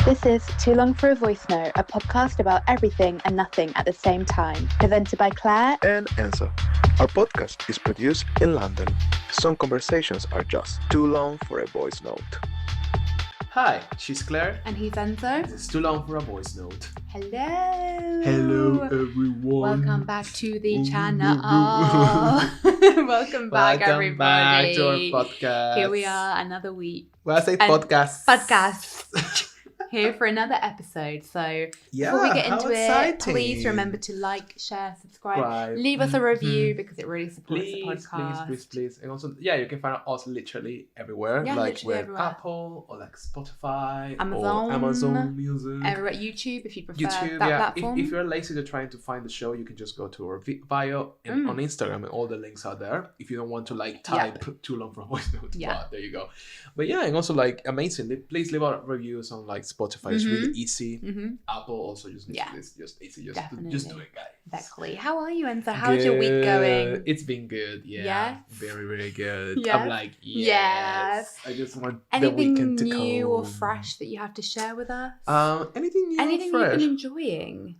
This is Too Long for a Voice Note, a podcast about everything and nothing at the same time. Presented by Claire and Enzo. Our podcast is produced in London. Some conversations are just too long for a voice note. Hi, she's Claire. And he's Enzo. It's too long for a voice note. Hello. Hello, everyone. Welcome back to the channel. Welcome back, everybody. Back to our podcast. Here we are, another week. Well, I say podcast. Podcast. Here for another episode. So before we get into it, please remember to like, share, subscribe, leave us a review because it really supports the podcast. Please. And also, you can find us literally everywhere. Yeah, like literally with everywhere. Apple or like Spotify Amazon. or Amazon Music. Everywhere. YouTube, if you prefer YouTube, that platform. If you're lazy to trying to find the show, you can just go to our bio and on Instagram, and all the links are there. If you don't want to like type too long for a voice note, there you go. But and also like amazingly, please leave out reviews on like Spotify. It's really easy. Apple also just easy. Just do it, guys. Exactly. How are you, Enzo? How's your week going? It's been good. Yeah. Very, very good. Yes. I'm like, yes. I just want anything the weekend to new come. or fresh that you have to share with us? Anything new Anything or fresh? you've been enjoying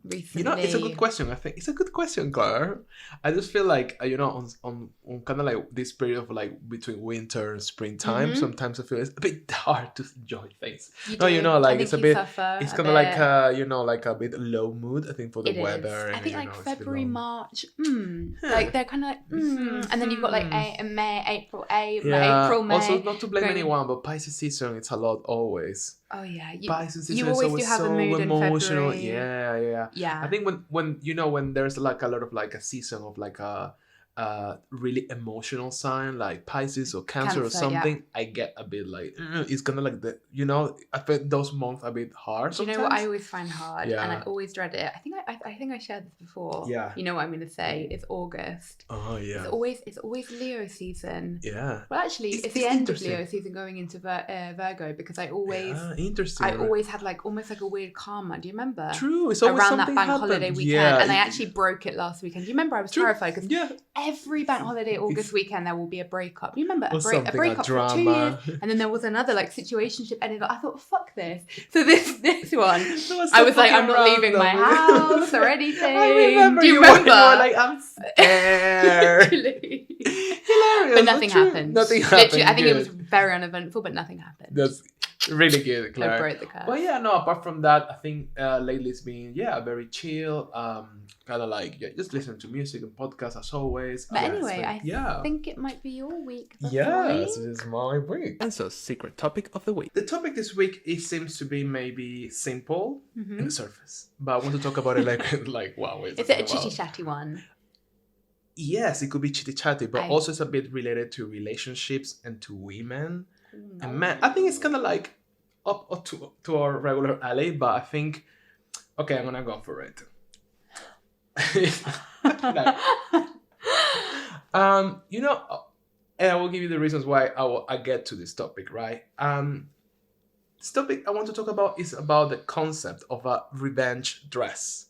recently? It's a good question. I think it's a good question, Claire. I just feel like on kind of like this period of like between winter and springtime, sometimes I feel it's a bit hard to enjoy things. Like it's a bit. It's kind of like like a bit low mood. I think for the weather. I think like February, March. Like they're kind of like and then you've got like May, April, April, May. Also, not to blame anyone, but Pisces season it's a lot always. Oh yeah, Pisces you season always is do have so a mood emotional. in February. Yeah. I think when there's like a lot of like a season of like a really emotional sign like Pisces or Cancer or something, I get a bit like it's gonna like I feel those months a bit hard. Do you know what I always find hard and I always dread it? I think I shared this before. Yeah. You know what I'm gonna say? It's August. Oh yeah. It's always Leo season. Yeah. Well, actually, it's the end of Leo season going into Virgo because I always had like almost like a weird karma. Do you remember? True. It's always around that something bank happened. holiday weekend, and I actually broke it last weekend. Do you remember? I was terrified because every bank holiday August weekend there will be a breakup. You remember a breakup for 2 years, and then there was another like situationship ended. I thought, fuck this. So this one, I was like, I'm not leaving my house or anything. I remember. Do you remember? You were like, I'm scared. Hilarious. But nothing happened. Literally, I think it was very uneventful, but nothing happened. That's really good, Claire. I broke the curse. But apart from that, I think lately it's been very chill. Kind of like just listening to music and podcasts as always. But anyway, I think it might be your week. Yes, it is my week. And so, secret topic of the week. The topic this week seems to be maybe simple in the surface, but I want to talk about it like wow. Is it a chitty chatty one? Yes, it could be chitty chatty, but also it's a bit related to relationships and to women. And man, I think it's kind of like up to our regular alley, but I think, okay, I'm gonna go for it. And I will give you the reasons why I get to this topic, right? This topic I want to talk about is about the concept of a revenge dress.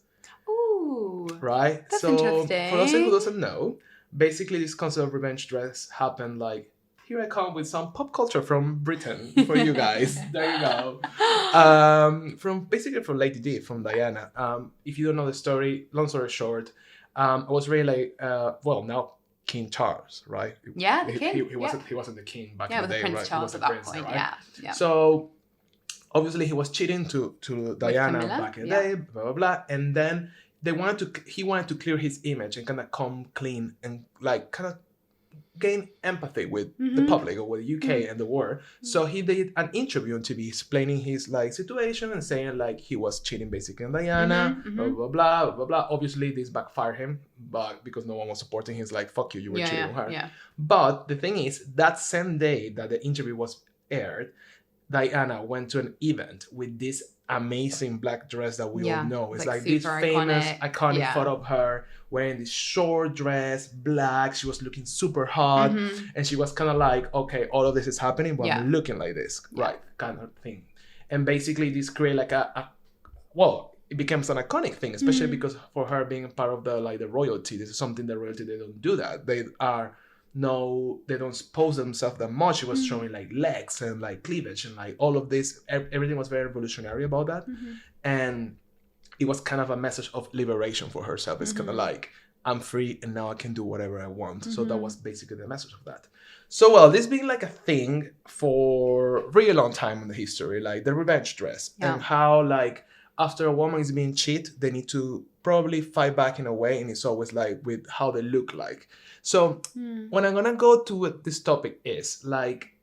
Ooh, right? That's so interesting. For those who doesn't know, basically this concept of revenge dress happened like, here I come with some pop culture from Britain for you guys. There you go. From Lady Di, from Diana. If you don't know the story, long story short, I was really now King Charles, right? Yeah, the king. He wasn't the king back in the the day, Prince right? Charles He was at a that prince, point. right? Yeah. So obviously he was cheating to Diana Camilla, back in the day, blah blah blah, and then he wanted to clear his image and kind of come clean and like kind of gain empathy with the public or with the UK and the world. So he did an interview on TV explaining his like situation and saying like he was cheating basically on Diana, blah, blah, blah, blah, blah. Obviously this backfired him, but because no one was supporting, he's like, fuck you, you were cheating on her. Yeah. But the thing is, that same day that the interview was aired, Diana went to an event with this amazing black dress that we all know. It's like this famous, iconic photo of her wearing this short dress, black. She was looking super hot. And she was kind of like, okay, all of this is happening, but I'm looking like this, right? Kind of thing. And basically this created like it becomes an iconic thing, especially because for her being part of the royalty, this is something that royalty, they don't do that. They are no, they don't expose themselves that much. It was showing like legs and like cleavage and like all of this. Everything was very revolutionary about that. And it was kind of a message of liberation for herself. It's kind of like, I'm free and now I can do whatever I want. So that was basically the message of that. So, well, this being like a thing for a really long time in the history, like the revenge dress and how like after a woman is being cheated, they need to probably fight back in a way. And it's always like with how they look like. So when I'm going to go to what this topic is, like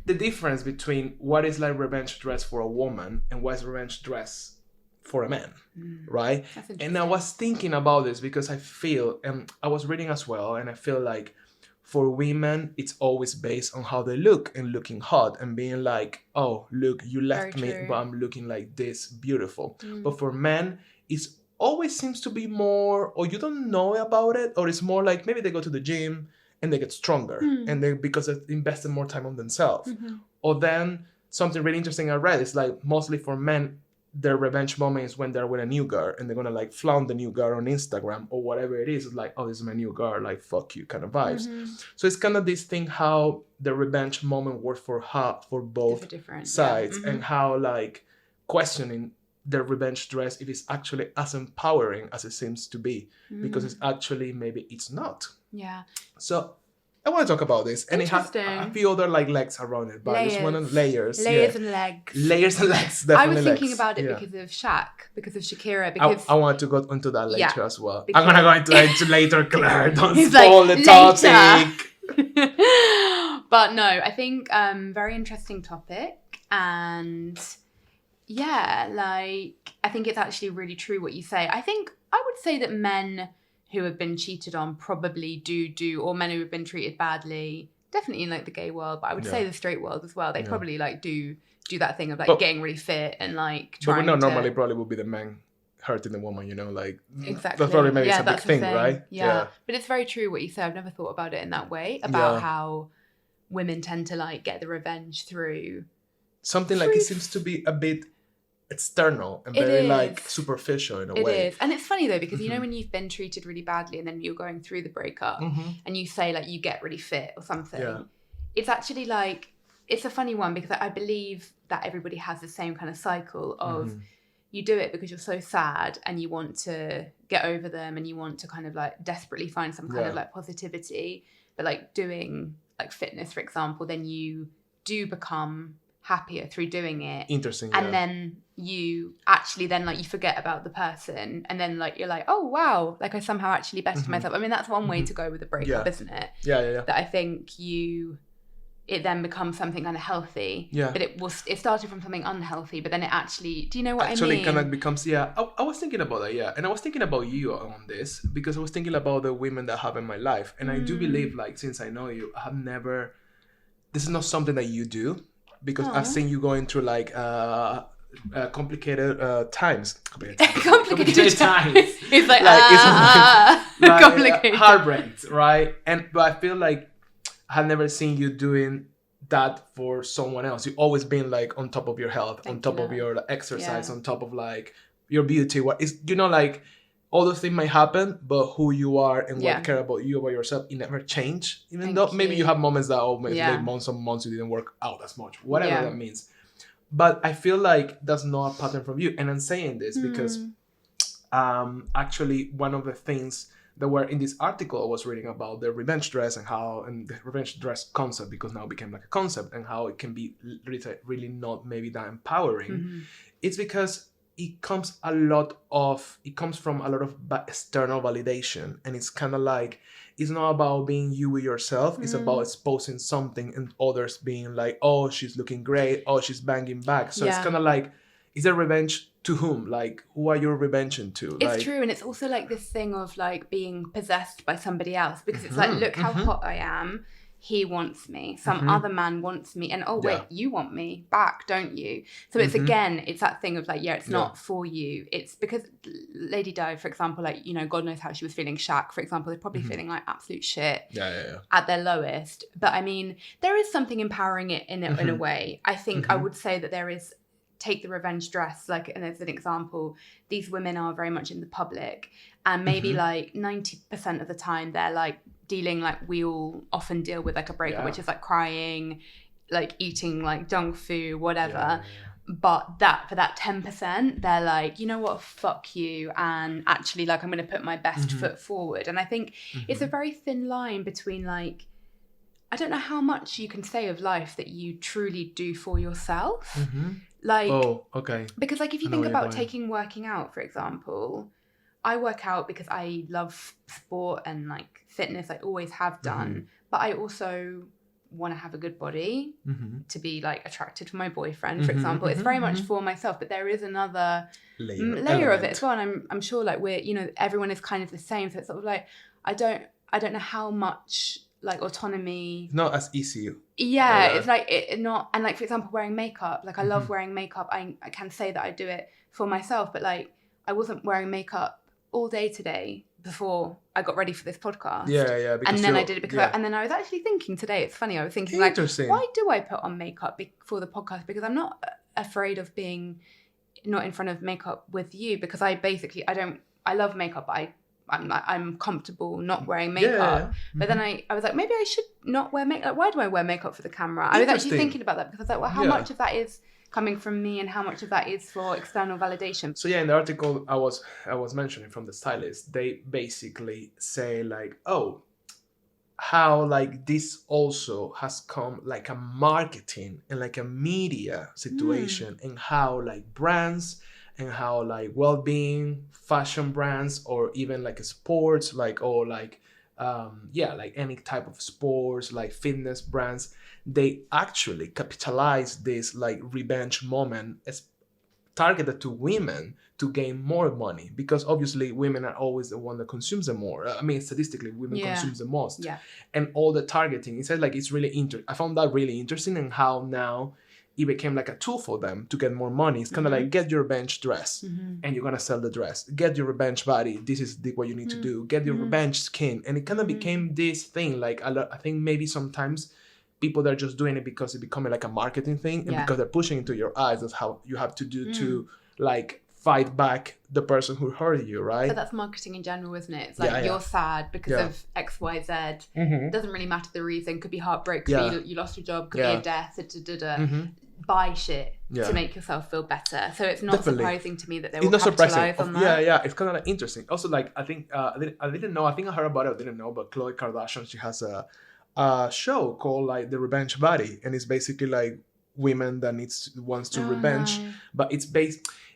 the difference between what is like revenge dress for a woman and what is revenge dress for a man, right? And I was thinking about this because I feel, and I was reading as well, and I feel like for women, it's always based on how they look and looking hot and being like, oh, look, you left me, but I'm looking like this beautiful. But for men, it's always seems to be more, or you don't know about it, or it's more like maybe they go to the gym and they get stronger and they because they invested more time on themselves. Or then something really interesting I read is like mostly for men, their revenge moment is when they're with a new girl and they're gonna like flaunt the new girl on Instagram or whatever it is. It's like, oh, this is my new girl, like fuck you kind of vibes. So it's kind of this thing how the revenge moment works for both sides and how like questioning the revenge dress if it's actually as empowering as it seems to be because it's actually maybe it's not. So I want to talk about this, and it has a few other like legs around it, but I just want to layers and legs, definitely. I was thinking about it because of because of Shakira. Because I want to go into that later as well. I'm gonna go into that later, Claire. Don't spoil the topic. But no, I think very interesting topic, and like I think it's actually really true what you say. I think I would say that men who have been cheated on probably do, or men who have been treated badly, definitely in like the gay world, but I would say the straight world as well. They probably like do that thing of like getting really fit and like trying to... But normally probably would be the man hurting the woman, you know, like... Exactly. That's probably maybe it's a big thing, right? Yeah. But it's very true what you say. I've never thought about it in that way, about how women tend to like get the revenge through... Something like it seems to be a bit... external and very like superficial in a way. It is. And it's funny though, because you know when you've been treated really badly and then you're going through the breakup and you say like you get really fit or something, it's actually like, it's a funny one because I believe that everybody has the same kind of cycle of you do it because you're so sad and you want to get over them and you want to kind of like desperately find some kind of like positivity, but like doing like fitness, for example, then you do become happier through doing it. Interesting. And then you actually then like you forget about the person and then like you're like, oh wow, like I somehow actually bettered myself. I mean, that's one way to go with a breakup, isn't it? Yeah. That I think it then becomes something kind of healthy. Yeah. But it started from something unhealthy, but then it actually, do you know what I mean? Actually kind of becomes, I was thinking about that, and I was thinking about you on this because I was thinking about the women that I have in my life. And I do believe like, since I know you, I have never, this is not something that you do. Because I've seen you going through like complicated times. Complicated times. It's like complicated heartbreaks, right? But I feel like I have never seen you doing that for someone else. You've always been like on top of your health, on top of your exercise, on top of like your beauty. What is, you know, like all those things might happen, but who you are and what care about you, about yourself, it never change. Even though maybe you have moments that like months and months you didn't work out as much, whatever that means. But I feel like that's not a pattern from you. And I'm saying this because actually one of the things that were in this article I was reading about the revenge dress and the revenge dress concept, because now it became like a concept and how it can be really not maybe that empowering. It's because it comes from a lot of external validation, and it's kind of like, it's not about being you with yourself, it's about exposing something and others being like, oh, she's looking great, oh, she's banging back. So it's kind of like, is a revenge to whom? Like, who are you revenging to? It's like, true, and it's also like this thing of like being possessed by somebody else, because it's like, look how hot I am. He wants me. Some other man wants me. And oh, wait, you want me back, don't you? So it's again, it's that thing of like, it's not for you. It's because Lady Di, for example, like, you know, God knows how she was feeling. Shaq, for example, they're probably feeling like absolute shit at their lowest. But I mean, there is something empowering it in a way. I think I would say that there is take the revenge dress, like, and as an example, these women are very much in the public, and maybe like 90% of the time they're like dealing, like we all often deal with, like a breakup, which is like crying, like eating like junk food, whatever. But that for that 10%, they're like, you know what, fuck you, and actually, like, I'm going to put my best foot forward. And I think it's a very thin line between, like, I don't know how much you can say of life that you truly do for yourself. Like, because, like, if you think about working out, for example, I work out because I love sport and like fitness. I always have done, but I also want to have a good body to be like attracted to my boyfriend, for example. It's very much for myself, but there is another layer of it as well. And I'm sure, like, we're, you know, everyone is kind of the same. So it's sort of like, I don't know how much like autonomy, not as easy. It's like it not, and like, for example, wearing makeup, like I love wearing makeup. I can say that I do it for myself, but like I wasn't wearing makeup all day today before I got ready for this podcast. And then I did it because and then I was actually thinking today, it's funny, I was thinking like, why do I put on makeup for the podcast? Because I'm not afraid of being not in front of makeup with you, because I love makeup, but I'm comfortable not wearing makeup. But then I was like, maybe I should not wear makeup. Like, why do I wear makeup for the camera? I was actually thinking about that, because I was like, well, how much of that is coming from me and how much of that is for external validation? So in the article I was mentioning from the stylist, they basically say like, oh, how like this also has come like a marketing and like a media situation, and how like brands and how like well-being fashion brands, or even like sports, like, or like like any type of sports, like fitness brands, they actually capitalize this like revenge moment as targeted to women to gain more money, because obviously women are always the one that consumes the more. I mean, statistically, women consume the most. And all the targeting, it said like it's really I found that really interesting, and how now it became like a tool for them to get more money. It's kind of like, get your revenge dress and you're gonna sell the dress. Get your revenge body. This is what you need to do. Get your revenge skin. And it kind of became this thing. Like, I think maybe sometimes people that are just doing it because it becoming like a marketing thing, and because they're pushing into your eyes, that's how you have to do to like fight back the person who hurt you, right? But that's marketing in general, isn't it? It's like, you're sad because of X, Y, Z. It doesn't really matter the reason. Could be heartbreak, could be you lost your job, could be a death, buy shit to make yourself feel better. So it's not surprising to me that they will capitalize on that. It's kind of like interesting. Also, like, I think I didn't know. I think I heard about it. I didn't know, but Khloe Kardashian, she has a show called like The Revenge Body, and it's basically like women that wants to revenge, but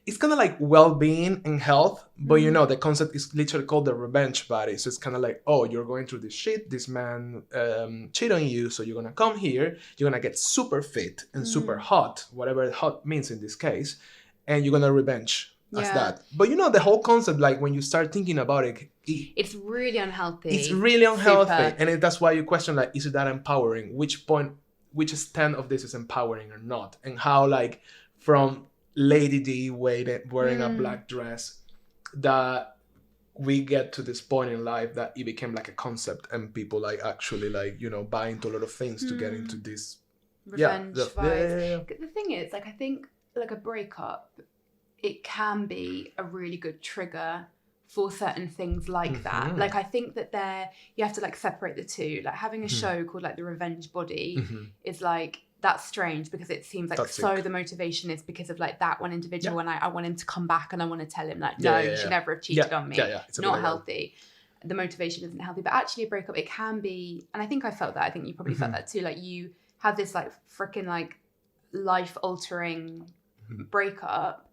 it's kind of like well-being and health, but you know, the concept is literally called the revenge body. So it's kind of like, oh, you're going through this shit, this man cheated on you, so you're gonna come here, you're gonna get super fit and super hot, whatever hot means in this case, and you're gonna revenge as that. But you know, the whole concept, like when you start thinking about it, it's really unhealthy. It's really unhealthy. And that's why you question, like, is it that empowering? Which extent of this is empowering or not? And how, like, from Lady D wearing a black dress, that we get to this point in life that it became like a concept, and people like actually like, you know, buy into a lot of things to get into this revenge vibes. The thing is, like, I think like a breakup, it can be a really good trigger for certain things like that. Like, I think that you have to like separate the two. Like, having a show called like The Revenge Body is like, that's strange, because it seems like the motivation is because of like that one individual, and I want him to come back, and I want to tell him like, no, you should never have cheated on me. It's not healthy. The motivation isn't healthy. But actually a breakup, it can be, and I think I felt that, I think you probably felt that too, like you have this like freaking like life altering breakup,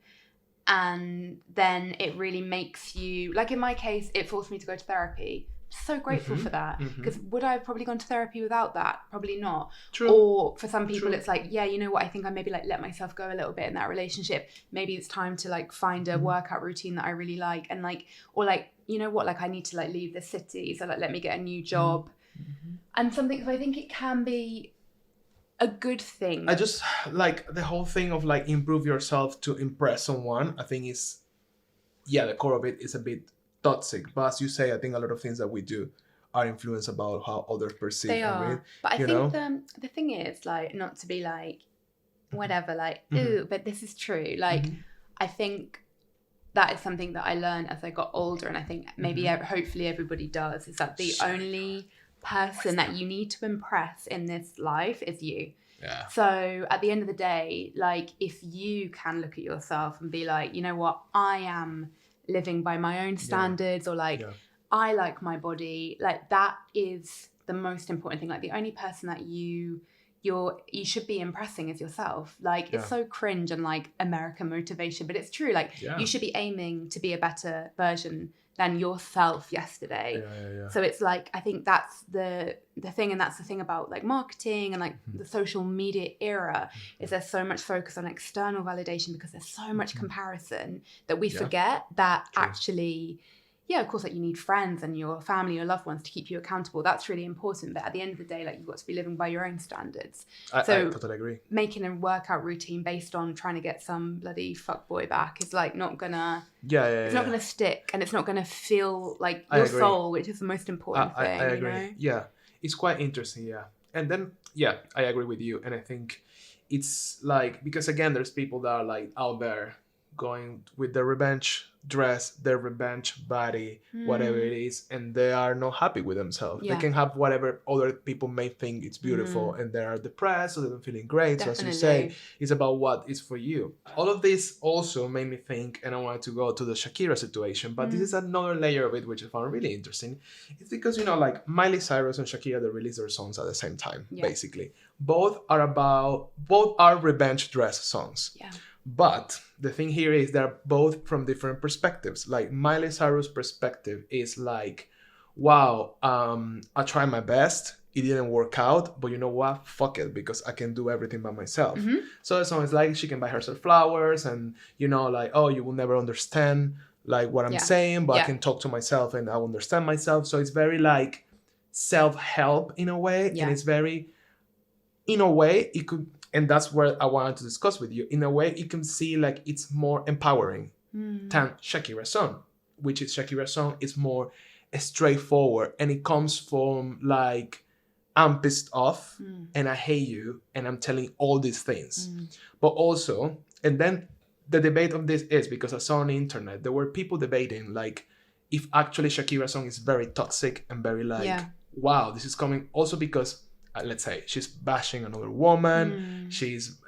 and then it really makes you, like in my case, it forced me to go to therapy. So grateful for that, because would I have probably gone to therapy without that? Probably not. Or for some people it's like, yeah, you know what, I think I maybe like let myself go a little bit in that relationship. Maybe it's time to like find a workout routine that I really like, and like, or like, you know what, like I need to like leave the city, so like let me get a new job and something. So I think it can be a good thing. I just like the whole thing of like improve yourself to impress someone. I think is, the core of it is a bit toxic, but as you say, I think a lot of things that we do are influenced about how others perceive. They are, but I think the thing is, like, not to be like whatever, like, ooh, but this is true. Like, I think that is something that I learned as I got older, and I think maybe hopefully everybody does, is that the only person that you need to impress in this life is you. Yeah. So at the end of the day, like, if you can look at yourself and be like, you know what, I am living by my own standards, or like, I like my body, like, that is the most important thing. Like, the only person that you should be impressing is yourself. Like, it's so cringe and like American motivation, but it's true. Like, you should be aiming to be a better version than yourself yesterday. So it's like, I think that's the thing, and that's the thing about like marketing and like the social media era, is there's so much focus on external validation because there's so much comparison that we forget that actually, of course, like, you need friends and your family, your loved ones to keep you accountable. That's really important. But at the end of the day, like, you've got to be living by your own standards. I totally agree. Making a workout routine based on trying to get some bloody fuckboy back is like not gonna. It's not gonna stick, and it's not gonna feel like your soul, which is the most important thing. I agree. You know? Yeah, it's quite interesting. Yeah, and then I agree with you, and I think it's like, because again, there's people that are like out there going with their revenge dress, their revenge body, whatever it is, and they are not happy with themselves. They can have whatever other people may think it's beautiful, and they are depressed, or they're not feeling great. Definitely. So as you say, it's about what is for you. All of this also made me think, and I wanted to go to the Shakira situation, but this is another layer of it which I found really interesting. It's because, you know, like Miley Cyrus and Shakira, they released their songs at the same time, basically. Both are revenge dress songs. Yeah. But the thing here is they're both from different perspectives. Like, Miley Cyrus' perspective is like, wow, I tried my best. It didn't work out, but you know what? Fuck it, because I can do everything by myself. So the song is like, she can buy herself flowers, and, you know, like, oh, you will never understand like what I'm saying, but I can talk to myself and I'll understand myself. So it's very like self-help in a way. And it's very, in a way, it could, and that's where I wanted to discuss with you. In a way, you can see like it's more empowering than Shakira's song, which is Shakira's song is more straightforward, and it comes from like, I'm pissed off and I hate you and I'm telling all these things. But also, and then the debate of this is because I saw on the internet, there were people debating like if actually Shakira's song is very toxic and very like, wow, this is coming also because let's say she's bashing another woman, she's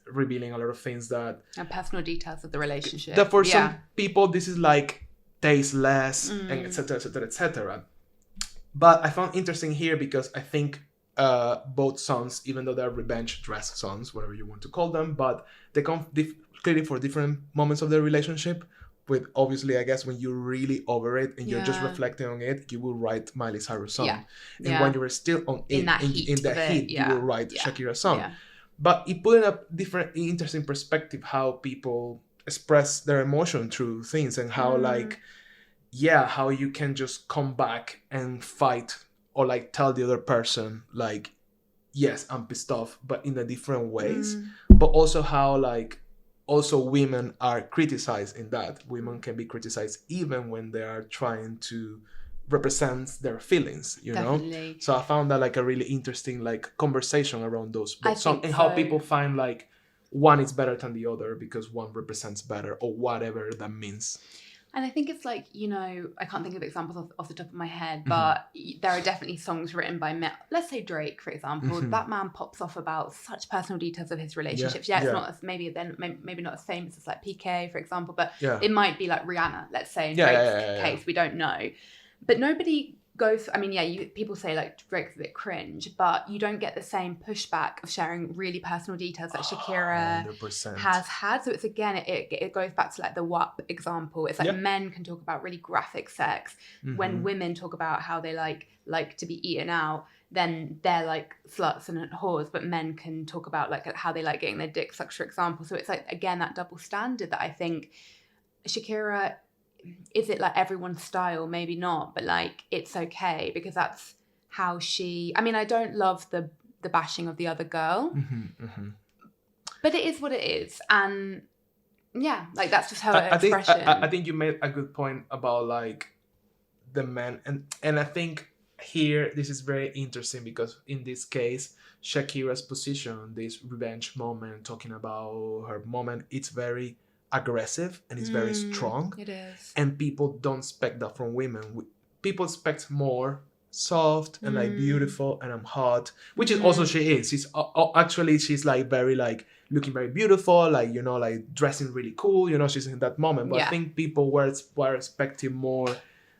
revealing a lot of things that and personal details of the relationship, that for some people this is like tasteless and etc etc etc. But I found interesting here because I think both songs, even though they're revenge dress songs, whatever you want to call them, but they come clearly for different moments of their relationship. With obviously, I guess when you're really over it and you're just reflecting on it, you will write Miley Cyrus song. And when you're still on in the heat, you will write Shakira's song. But it put in a different, interesting perspective how people express their emotion through things, and how like, how you can just come back and fight or like tell the other person like, yes, I'm pissed off, but in a different ways. But also how like, also women are criticized in that. Women can be criticized even when they are trying to represent their feelings, you know? So I found that like a really interesting like conversation around those both songs, and how people find like one is better than the other because one represents better or whatever that means. And I think it's like, you know, I can't think of examples off the top of my head, but there are definitely songs written by men. Let's say Drake, for example. That man pops off about such personal details of his relationships. It's not as maybe not as famous as like PK, for example, but it might be like Rihanna, let's say, in Drake's case. We don't know. But nobody goes, I mean, people say like Drake's a bit cringe, but you don't get the same pushback of sharing really personal details that Shakira 100%. Has had. So it's again, it goes back to like the WAP example. It's like men can talk about really graphic sex. When women talk about how they like to be eaten out, then they're like sluts and whores, but men can talk about like how they like getting their dick sucked, for example. So it's like, again, that double standard that I think Shakira, is it like everyone's style? Maybe not, but like it's okay because that's how she. I mean, I don't love the bashing of the other girl, but it is what it is, and like that's just her expression. I think you made a good point about like the men, and I think here, this is very interesting because in this case, Shakira's position, this revenge moment, talking about her moment, it's very aggressive and it's very strong. It is. And people don't expect that from women. People expect more soft and like beautiful and I'm hot, which is also she is. She's actually she's like very like looking very beautiful, like you know, like dressing really cool. You know, she's in that moment. But I think people were expecting more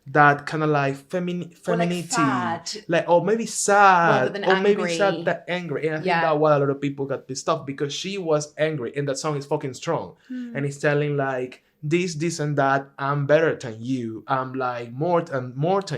that kind of like femininity, or maybe sad, or angry. Maybe sad that angry. And I think that's why a lot of people got pissed off because she was angry, and that song is fucking strong, and it's telling like this and that. I'm better than you. I'm like more than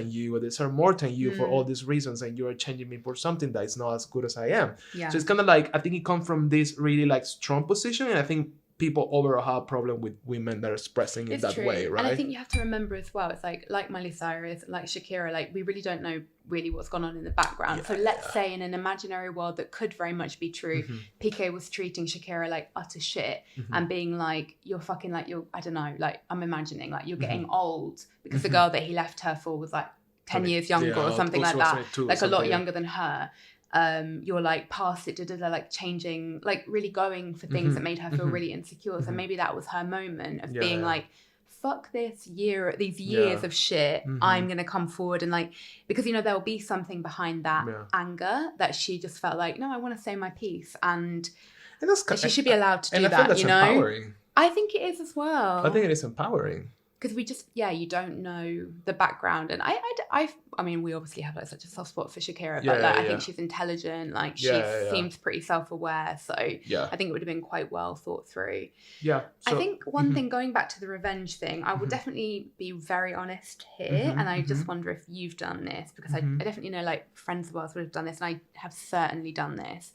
you. I deserve more than you for all these reasons, and you are changing me for something that is not as good as I am. Yeah. So it's kind of like I think it comes from this really like strong position, and I think people overall have a problem with women that are expressing it that way, right? And I think you have to remember as well, it's like Miley Cyrus, like Shakira, like we really don't know really what's gone on in the background. So let's say in an imaginary world that could very much be true, Piqué was treating Shakira like utter shit and being like, you're fucking like, you're, I don't know, like I'm imagining like you're getting old because the girl that he left her for was like 10 years younger or something like that, like a lot younger than her. You're like past it, like changing, like really going for things that made her feel really insecure. So maybe that was her moment of being like, fuck these years of shit. I'm gonna come forward and like, because you know there'll be something behind that anger that she just felt like, no, I want to say my piece, and she should be allowed to do that. You know, empowering. I think it is as well. I think it is empowering. Because we just, you don't know the background. And I mean, we obviously have like such a soft spot for Shakira, but I think she's intelligent. Like she seems pretty self-aware. So I think it would have been quite well thought through. Yeah. So, I think one thing, going back to the revenge thing, I would definitely be very honest here. And I just wonder if you've done this, because I definitely know like friends of ours would have done this. And I have certainly done this,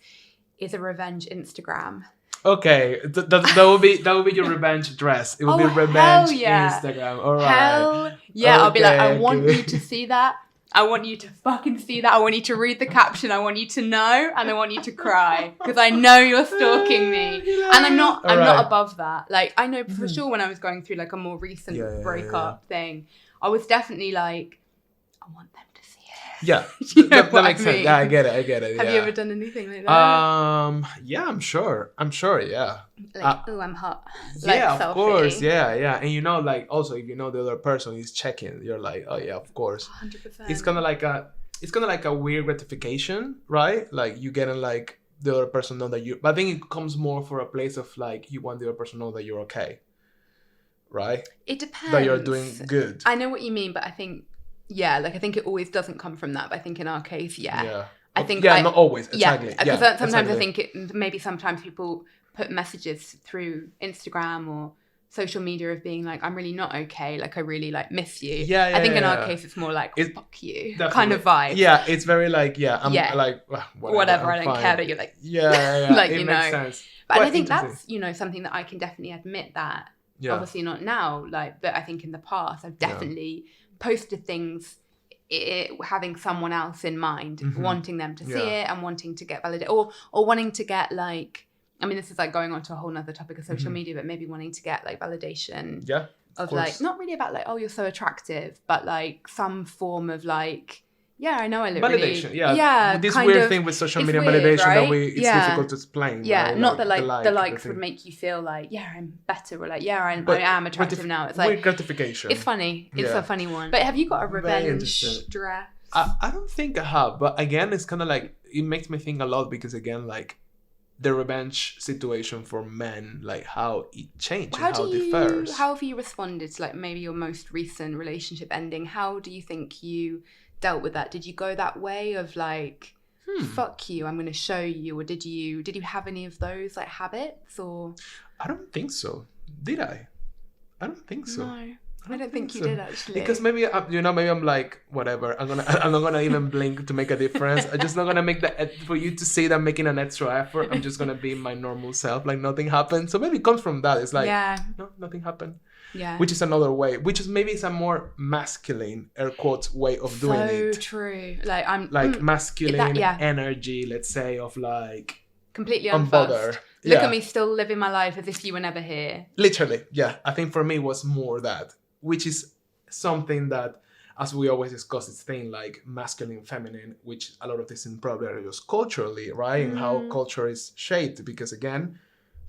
is a revenge Instagram. Okay, that will be your revenge dress. It will be revenge Instagram. All right. Hell yeah! Okay, I'll be like, I want you to see that. I want you to fucking see that. I want you to read the caption. I want you to know, and I want you to cry because I know you're stalking me. And I'm not above that. Like I know for sure when I was going through like a more recent breakup thing, I was definitely like, I want them. Yeah, that makes sense. Yeah, I get it. Have you ever done anything like that? Yeah, I'm sure. Yeah. Like, I'm hot. Like, yeah, of selfie. course. Yeah. And you know, like also if you know the other person is checking, you're like, oh yeah, of course. 100%. It's kind of like a weird gratification, right? Like you getting like the other person know that you. But I think it comes more for a place of like you want the other person to know that you're okay, right? It depends. That you're doing good. I know what you mean, but I think. Yeah, like I think it always doesn't come from that, but I think in our case, I think not always, exactly. Yeah, because sometimes I think maybe sometimes people put messages through Instagram or social media of being like, I'm really not okay, like I really like miss you. I think in our case it's more like fuck you kind of vibe. Yeah, it's very like I'm like whatever, I don't care, but you're like like it makes sense. But I think that's something that I can definitely admit that obviously not now, like, but I think in the past I've definitely posted things having someone else in mind, wanting them to see it and wanting to get validated or wanting to get like, I mean, this is like going on to a whole nother topic of social media, but maybe wanting to get like validation of like, not really about like, oh, you're so attractive, but like some form of like, I know I look validation, really, this weird thing with social media validation, right? That it's difficult to explain. Yeah, right? Not like, the likes would make you feel like, I'm better, or like, I am attractive now. It's like gratification. It's funny. It's a funny one. But have you got a revenge dress? I don't think I have, but again, it's kind of like it makes me think a lot because again, like the revenge situation for men, like how it changes, how it differs. How have you responded to like maybe your most recent relationship ending? How do you think you dealt with that? Did you go that way of like fuck you, I'm going to show you, or did you have any of those like habits? Or I don't think so. Did I don't think so. No, I don't think you did actually, because maybe maybe I'm like whatever, I'm not gonna even blink to make a difference. I'm just not gonna make that for you to see that I'm making an extra effort. I'm just gonna be my normal self, like nothing happened. So maybe it comes from that. It's like no, nothing happened. Yeah. Which is another way, which is maybe it's a more masculine, air quotes, way of doing it. So true. Like I'm like masculine energy, let's say, of like completely unfussed. Look at me still living my life as if you were never here. Literally, yeah. I think for me it was more that, which is something that as we always discuss, this thing like masculine, feminine, which a lot of this in probably are just culturally, right? And how culture is shaped. Because again,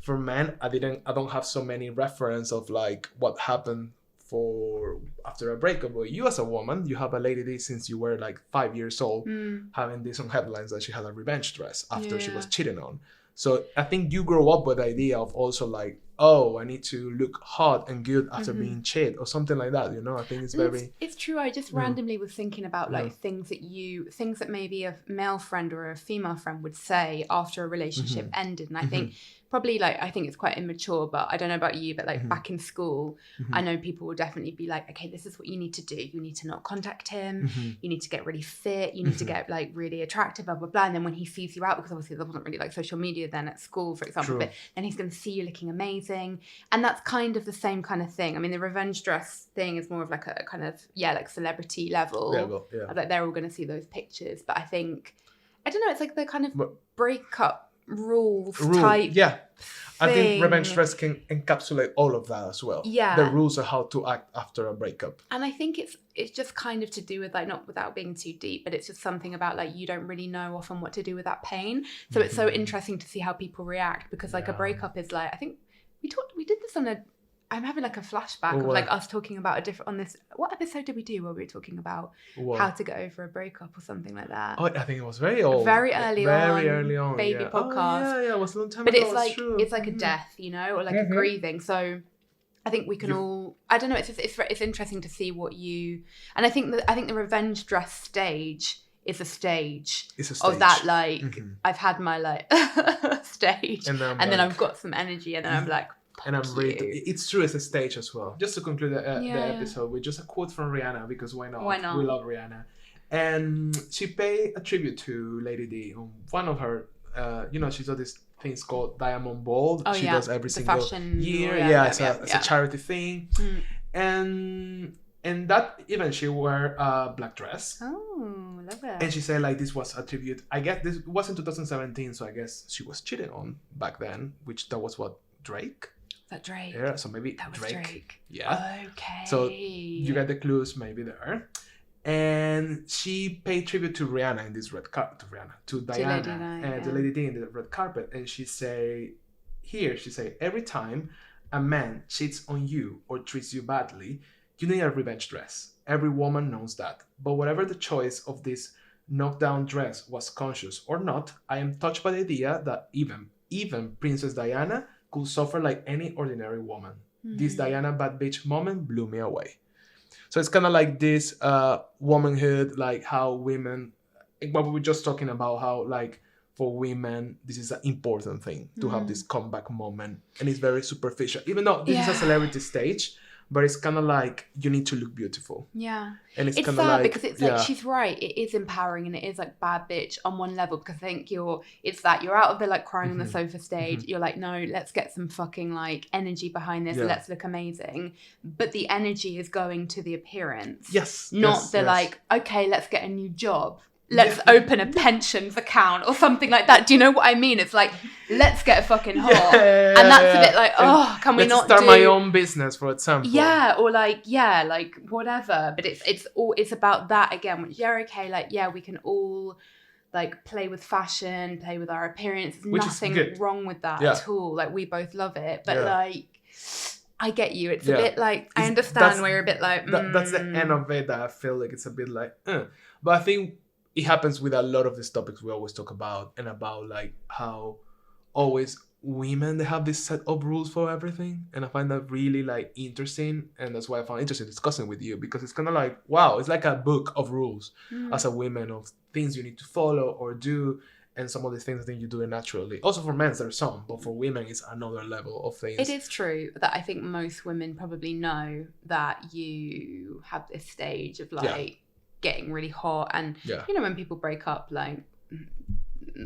for men, I don't have so many reference of like what happened for after a breakup. But you as a woman, you have a Lady D since you were like 5 years old, having this on headlines that she had a revenge dress after she was cheated on. So I think you grow up with the idea of also like, oh, I need to look hot and good after being cheated or something like that. You know, I think it's very... It's true. I just randomly was thinking about like things that maybe a male friend or a female friend would say after a relationship ended. And I think probably like, I think it's quite immature, but I don't know about you, but like back in school, I know people will definitely be like, okay, this is what you need to do. You need to not contact him. You need to get really fit. You need to get like really attractive, blah, blah, blah. And then when he sees you out, because obviously there wasn't really like social media then at school, for example, but then he's going to see you looking amazing. And that's kind of the same kind of thing. I mean, the revenge dress thing is more of like a kind of, like celebrity level. Like they're all going to see those pictures. But I think, I don't know, it's like the kind of breakup rules type thing. I think revenge dress can encapsulate all of that as well. The rules of how to act after a breakup. And I think it's just kind of to do with like, not without being too deep, but it's just something about like you don't really know often what to do with that pain. So it's so interesting to see how people react, because like a breakup is like, I think we did this on I'm having like a flashback of like us talking about on this. What episode did we do where we were talking about how to get over a breakup or something like that? Oh, I think it was very old. Very early on. Baby podcast. Oh, it was a long time ago. But it's like a death, you know, or like a grieving. So I think we can all, I don't know, it's interesting to see what you, and I think the revenge dress stage is a stage of that, like, I've had my like stage and then I've got some energy and then I'm like, and I'm ready to, it's true, it's a stage as well. Just to conclude the episode with just a quote from Rihanna, because why not? We love Rihanna. And she paid a tribute to Lady D on one of her, she does these things called Diamond Ball. She does every single year. It's a charity thing. And that even she wore a black dress. Oh, love it. And she said like this was a tribute. I guess this was in 2017, so I guess she was cheated on back then, which that was what, Drake? That Drake? Yeah, so maybe that was Drake. Yeah. Okay. So you get the clues maybe there. And she paid tribute to Rihanna in this red carpet, to Diana, to Lady D in the red carpet. And she say, every time a man cheats on you or treats you badly, you need a revenge dress. Every woman knows that. But whatever the choice of this knockdown dress was, conscious or not, I am touched by the idea that even Princess Diana could suffer like any ordinary woman. This Diana bad bitch moment blew me away. So it's kind of like this womanhood, like how women, what we were just talking about, how like for women, this is an important thing to have this comeback moment. And it's very superficial, even though this is a celebrity stage. But it's kind of like you need to look beautiful. Yeah. And it's kind of sad because it's like, she's right. It is empowering and it is like bad bitch on one level, because I think you're out of the like crying on the sofa stage. You're like, no, let's get some fucking like energy behind this. Let's look amazing. But the energy is going to the appearance. Yes. Not like, okay, let's get a new job. Let's open a pensions account or something like that. Do you know what I mean? It's like, let's get fucking hot. And that's a bit like, can we not start my own business, for example? Yeah, or like whatever. But it's about that again, which we can all like play with fashion, play with our appearance. There's nothing wrong with that at all. Like we both love it. But like, I get you. It's a bit like, I understand where you're a bit like, That's the end of it that I feel like it's a bit like, But I think it happens with a lot of these topics we always talk about, and about like how always women, they have this set of rules for everything. And I find that really like interesting. And that's why I found interesting discussing with you, because it's kind of like, wow, it's like a book of rules as a woman, of things you need to follow or do. And some of these things I think you do it naturally. Also for men, there's some, but for women, it's another level of things. It is true that I think most women probably know that you have this stage of like getting really hot, and when people break up, like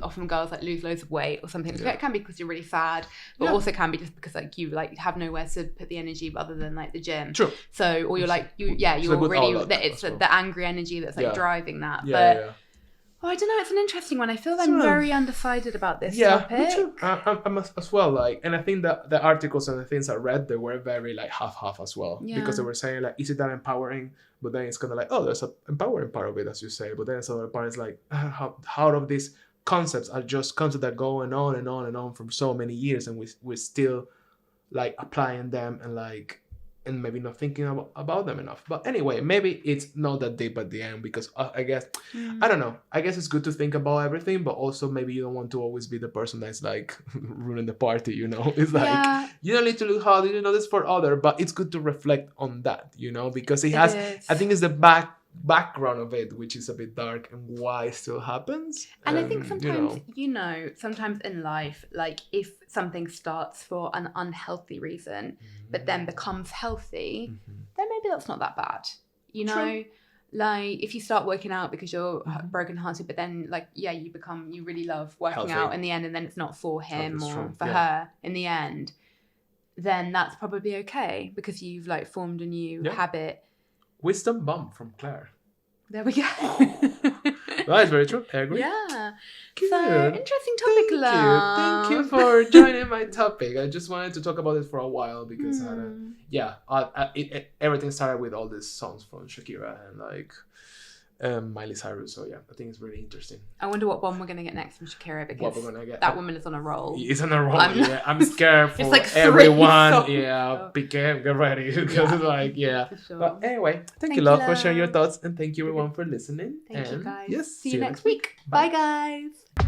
often girls like lose loads of weight or something. It can be because you're really sad, but also can be just because like you like have nowhere to put the energy other than like the gym. True. So, or you're like you're really, it's the angry energy that's like driving that. Oh, I don't know. It's an interesting one. I feel I'm very undecided about this topic. Me too. I'm as well. Like, and I think that the articles and the things I read, they were very like half as well, because they were saying like, is it that empowering? But then it's kind of like, oh, there's an empowering part of it, as you say. But then this other part is like, how of these concepts are just concepts that go on and on and on for so many years, and we're still like applying them and maybe not thinking about them enough. But anyway, maybe it's not that deep at the end, because I guess, I don't know. I guess it's good to think about everything, but also maybe you don't want to always be the person that's like ruining the party, you know? It's like, you don't need to look hard, you know, this for other, but it's good to reflect on that, you know? Because it has, I think it's the background of it, which is a bit dark, and why it still happens. And I think sometimes, sometimes in life, like if something starts for an unhealthy reason, but then becomes healthy, then maybe that's not that bad. You know, True. Like if you start working out because you're brokenhearted, but then like, you really love working out in the end, and then it's not for him or for her in the end, then that's probably okay, because you've like formed a new habit. Wisdom bomb from Claire. There we go. That is very true. I agree. Yeah. Good. So, interesting topic, love. Thank you for joining my topic. I just wanted to talk about it for a while because everything started with all these songs from Shakira and like Miley Cyrus. So yeah, I think it's really interesting. I wonder what one we're going to get next from Shakira, because what we're gonna get. That woman is on a roll. It's on a roll. I'm scared for like everyone. Get ready, because it's like For sure. But anyway, thank you, love, for sharing your thoughts, and thank you everyone for listening. Thank you, guys. Yes, see you next week. Bye, guys.